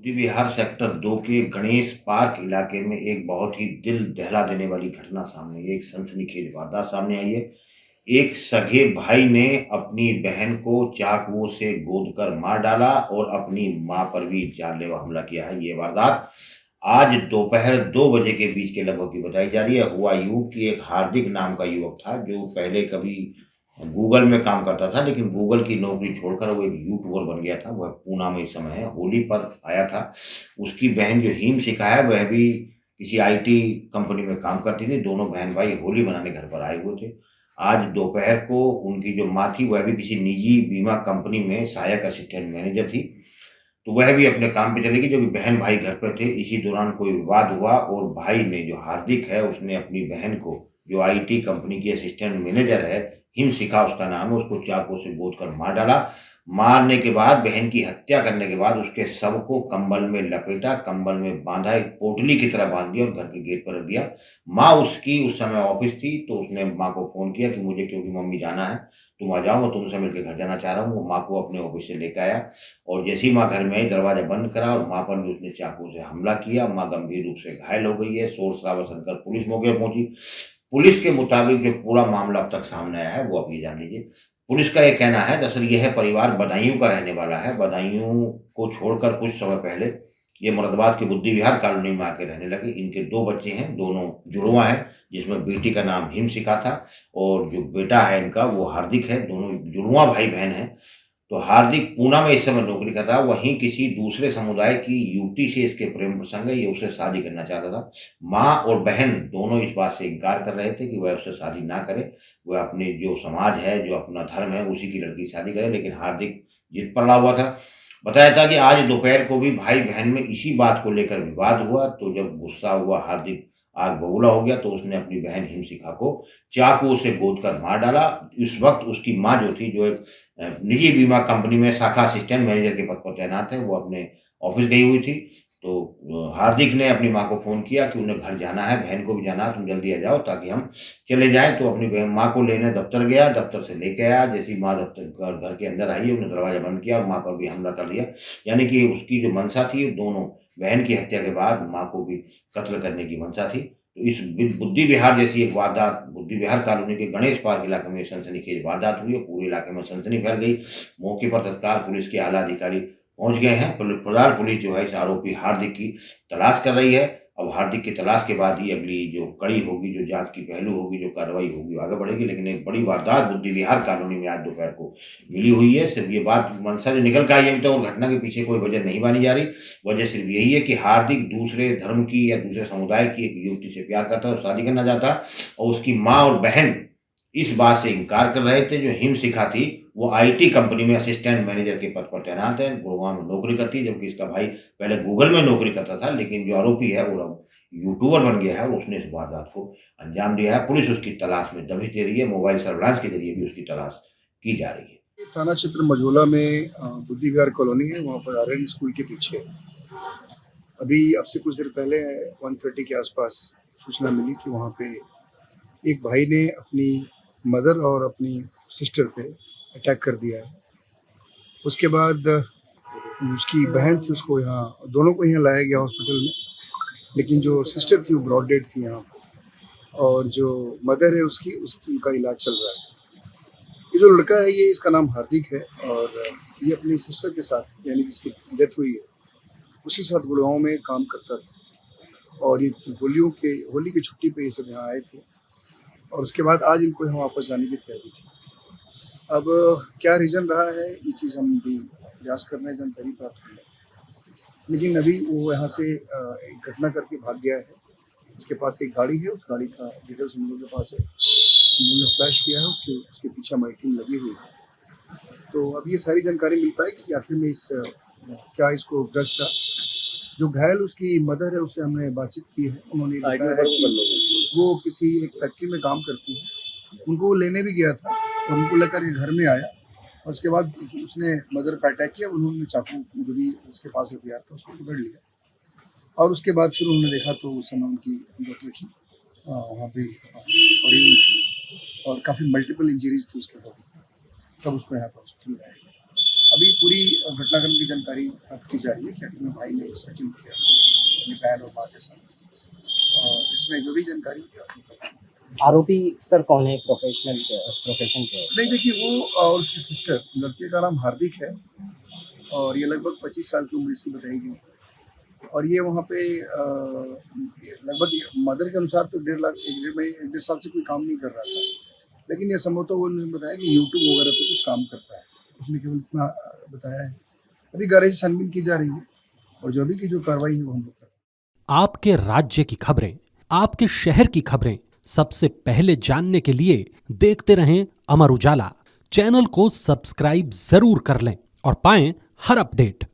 बुद्धि विहार सेक्टर 2 के गणेश पार्क इलाके में एक बहुत ही दिल दहला देने वाली घटना सामने आई है। एक सनसनीखेज वारदात सामने आई है। एक सगे भाई ने अपनी बहन को चाकुओं से गोदकर मार डाला और अपनी मां पर भी जानलेवा हमला किया है। ये वारदात आज दोपहर 2 बजे के बीच के लगभग की बताई जा रही है। हुआ यूँ कि एक हार्दिक नाम का युवक था जो पहले कभी गूगल में काम करता था, लेकिन गूगल की नौकरी छोड़कर वो एक यूट्यूबर बन गया था। वह पूना में इस समय है, होली पर आया था। उसकी बहन जो हिमशिखा है, वह भी किसी आईटी कंपनी में काम करती थी। दोनों बहन-भाई होली मनाने घर पर आए हुए थे। आज दोपहर को उनकी जो माँ थी, वह भी किसी निजी बीमा कंपनी में सहायक असिस्टेंट मैनेजर थी। तो वह भी अपने काम पे चली गई। जब बहन-भाई घर पे थे, इसी दौरान कोई विवाद हुआ और भाई ने, जो हार्दिक है, उसने अपनी बहन को, जो आईटी कंपनी की असिस्टेंट मैनेजर है, हिमशिखा उसका नाम है, उसको चाकू से गोदकर मार डाला। मारने के बाद, बहन की हत्या करने के बाद उसके शव को कंबल में लपेटा, कंबल में बाँधा, एक पोटली की तरह बाँध दिया और घर के गेट पर रख दिया। माँ उसकी उस समय ऑफ़िस थी, तो उसने माँ को फ़ोन किया कि मुझे, क्योंकि मम्मी जाना है, तुम आ जाओ, मैं तुमसे मिलके घर जाना चाह रहा हूँ। वो माँ को अपने ऑफ़िस से लेके आया और जैसे ही माँ घर में आई, दरवाज़ा बंद करा और माँ पर भी उसने चाकू से हमला किया। माँ गंभीर रूप से घायल हो गई है। शोर-शराबा सुनकर पुलिस मौके पर पहुँची। पुलिस के मुताबिक जो पूरा मामला अब तक सामने आया है, वो आप ये जान लीजिए। पुलिस का ये कहना है, दरअसल ये है, परिवार बदायूं का रहने वाला है। बदायूं को छोड़कर कुछ समय पहले ये मुरादाबाद की बुद्धि विहार कॉलोनी में आके रहने लगे। इनके 2 बच्चे हैं, दोनों जुड़वा हैं, जिसमें बेटी का नाम हिमशिखा था और जो बेटा है इनका, वो हार्दिक है। दोनों जुड़वा भाई-बहन हैं। तो हार्दिक पूना में इस समय नौकरी कर रहा है, वहीं किसी दूसरे समुदाय की युवती से इसके प्रेम प्रसंग है, ये उससे शादी करना चाहता था। माँ और बहन दोनों इस बात से इनकार कर रहे थे कि वह उससे शादी ना करे, वह अपने जो समाज है, जो अपना धर्म है, उसी की लड़की से शादी करे, लेकिन हार्दिक जिद पर अड़ा हुआ था। बताया था कि आज दोपहर को भी भाई-बहन में इसी बात को लेकर विवाद हुआ, तो जब गुस्सा हुआ हार्दिक, आग बबूला हो गया, तो उसने अपनी बहन हिमशिखा को चाकू से गोदकर मार डाला। इस वक़्त उसकी माँ जो थी, जो एक निजी बीमा कंपनी में शाखा असिस्टेंट मैनेजर के पद पर तैनात है, वो अपने ऑफ़िस गई हुई थी। तो हार्दिक ने अपनी माँ को फ़ोन किया कि उन्हें घर जाना है, बहन को भी जाना है, तुम जल्दी आ जाओ ताकि हम चले जाएँ। तो अपनी बहन माँ को लेने दफ़्तर गया, दफ़्तर से लेके आया। जैसे ही माँ दफ़्तर घर के अंदर आई, उसने दरवाज़ा बंद किया और माँ पर भी हमला कर दिया। यानी कि उसकी जो मंशा थी, दोनों बहन की हत्या के बाद माँ को भी कत्ल करने की मंशा थी। तो इस बुद्धि विहार जैसी एक वारदात, बुद्धि विहार कॉलोनी के गणेश पार्क इलाके में सनसनीखेज वारदात हुई है। पूरे इलाके में सनसनी फैल गई। मौके पर तत्काल पुलिस के आला अधिकारी पहुंच गए हैं। फिलहाल पुलिस जो है, इस आरोपी हार्दिक की तलाश कर रही है। अब हार्दिक की तलाश के बाद ही अगली जो कड़ी होगी, जो जांच की पहलू होगी, जो कार्रवाई होगी, वो आगे बढ़ेगी। लेकिन एक बड़ी वारदात बुद्धि विहार कॉलोनी में आज दोपहर को मिली हुई है। सिर्फ ये बात मंशा जो निकल के आई है, तो घटना के पीछे कोई वजह नहीं मानी जा रही। वजह सिर्फ यही है कि हार्दिक दूसरे धर्म की या दूसरे समुदाय की एक युवती से प्यार करता है और शादी करना चाहता है, और उसकी माँ और बहन इस बात से इनकार कर रहे थे। जो हिमशिखा थी, वो आईटी कंपनी में असिस्टेंट मैनेजर के पद पर तैनात है, गुड़गाँव में नौकरी करती है, जबकि इसका भाई पहले गूगल में नौकरी करता था, लेकिन जो आरोपी है, वो अब यूट्यूबर बन गया है और उसने इस वारदात को अंजाम दिया है। पुलिस उसकी तलाश में दबिश दे रही है, मोबाइल सर्विलांस के ज़रिए भी उसकी तलाश की जा रही है। ये थाना क्षेत्र मझोला में बुद्धि विहार कॉलोनी है, वहाँ पर आर्यन स्कूल के पीछे अभी अब से कुछ देर पहले 1:30 के आसपास सूचना मिली कि वहाँ पे एक भाई ने अपनी मदर और अपनी सिस्टर पे अटैक कर दिया है। उसके बाद उसकी बहन थी, उसको यहाँ दोनों को यहाँ लाया गया हॉस्पिटल में, लेकिन जो सिस्टर थी वो ब्रॉड डेड थी यहाँ पे, और जो मदर है उसकी उनका इलाज चल रहा है। ये जो लड़का है, ये इसका नाम हार्दिक है और ये अपनी सिस्टर के साथ, यानी जिसकी डेथ हुई है, उसी साथ गुड़गांव में काम करता था। और ये होली की छुट्टी पे ये सब यहाँ आए थे और उसके बाद आज इनको यहाँ वापस जाने की तैयारी थी। अब क्या रीज़न रहा है, ये चीज़ हम भी प्रयास कर रहे हैं जानकारी प्राप्त करने, लेकिन अभी वो यहाँ से एक घटना करके भाग गया है। उसके पास एक गाड़ी है, उस गाड़ी का डिटेल्स हम लोगों के पास है, उन्होंने फ्लैश किया है, उसके पीछे हमारी टीम लगी हुई है। तो अब ये सारी जानकारी मिल पाएगी कि आखिर में क्या इसको ग्रस्त था। जो घायल उसकी मदर है, उससे हमने बातचीत की है। उन्होंने बताया है कि वो किसी एक फैक्ट्री में काम करती है। उनको वो लेने भी गया था और उनको लेकर के घर में आया और उसके बाद उसने मदर पर अटैक किया। उन्होंने चाकू जो भी उसके पास हथियार था उसको पकड़ लिया और उसके बाद फिर उन्होंने देखा तो उस समय उनकी डेथ रखी वहाँ पे पड़ी हुई थी और काफ़ी मल्टीपल इंजरीज थी उसके बॉडी में। तब उसको यहाँ पर हॉस्पिटल लाया गया। अभी पूरी घटनाक्रम की जानकारी प्राप्त की जा रही है कि आखिर में भाई ने ऐसा क्यों किया अपनी बहन और माँ के साथ। और इसमें जो भी जानकारी होगी आपको बताएंगे। आरोपी सर कौन है, प्रोफेशन क्या है? नहीं देखिए, वो और उसकी सिस्टर, लड़के का नाम हार्दिक है और ये लगभग 25 साल की उम्र इसकी बताई गई है। और ये वहाँ पे लगभग मदर के अनुसार तो 1.5 साल से कोई काम नहीं कर रहा था, लेकिन ये संभवतः वो उन्होंने बताया कि यूट्यूब वगैरह पे कुछ काम करता है। उसने केवल इतना बताया है। अभी गहराई से छानबीन की जा रही है और जो भी की जो कार्रवाई है वो हम लोग कर रहे हैं। आपके राज्य की खबरें, आपके शहर की खबरें सबसे पहले जानने के लिए देखते रहें अमर उजाला। चैनल को सब्सक्राइब जरूर कर लें और पाएं हर अपडेट।